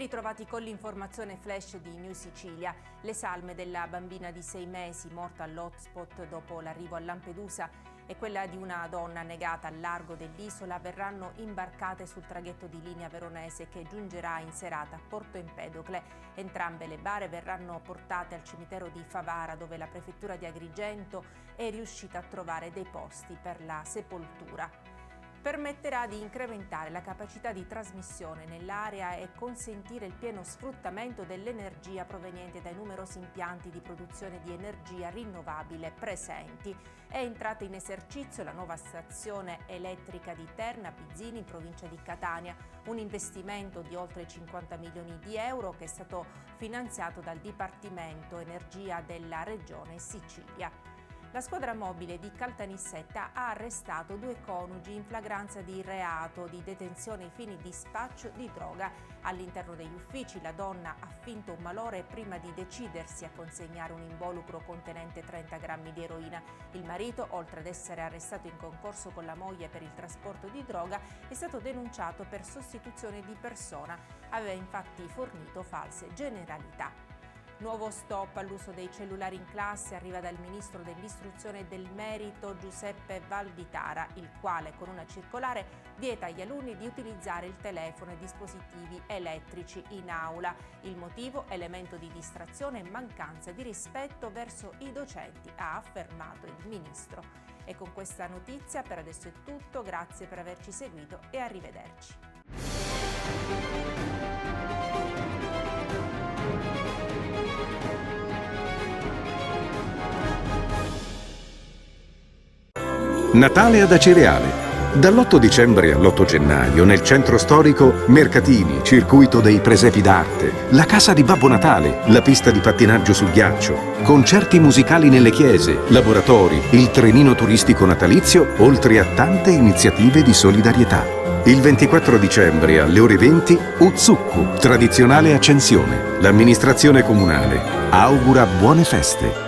ritrovati con l'informazione flash di New Sicilia. Le salme della bambina di 6 mesi morta all'hotspot dopo l'arrivo a Lampedusa e quella di una donna annegata al largo dell'isola verranno imbarcate sul traghetto di linea veronese che giungerà in serata a Porto Empedocle. Entrambe le bare verranno portate al cimitero di Favara, dove la prefettura di Agrigento è riuscita a trovare dei posti per la sepoltura. Permetterà di incrementare la capacità di trasmissione nell'area e consentire il pieno sfruttamento dell'energia proveniente dai numerosi impianti di produzione di energia rinnovabile presenti. È entrata in esercizio la nuova stazione elettrica di Terna Pizzini in provincia di Catania, un investimento di oltre 50 milioni di euro che è stato finanziato dal Dipartimento Energia della Regione Sicilia. La squadra mobile di Caltanissetta ha arrestato 2 coniugi in flagranza di reato di detenzione ai fini di spaccio di droga. All'interno degli uffici la donna ha finto un malore prima di decidersi a consegnare un involucro contenente 30 grammi di eroina. Il marito, oltre ad essere arrestato in concorso con la moglie per il trasporto di droga, è stato denunciato per sostituzione di persona. Aveva infatti fornito false generalità. Nuovo stop all'uso dei cellulari in classe arriva dal Ministro dell'Istruzione e del Merito Giuseppe Valditara, il quale con una circolare vieta agli alunni di utilizzare il telefono e dispositivi elettrici in aula. Il motivo? Elemento di distrazione e mancanza di rispetto verso i docenti, ha affermato il Ministro. E con questa notizia per adesso è tutto, grazie per averci seguito e arrivederci. Natale ad Acireale. Dall'8 dicembre all'8 gennaio nel centro storico mercatini, circuito dei presepi d'arte, la casa di Babbo Natale, la pista di pattinaggio sul ghiaccio, concerti musicali nelle chiese, laboratori, il trenino turistico natalizio, oltre a tante iniziative di solidarietà. Il 24 dicembre alle ore 20 Uzzukku, tradizionale accensione. L'amministrazione comunale augura buone feste.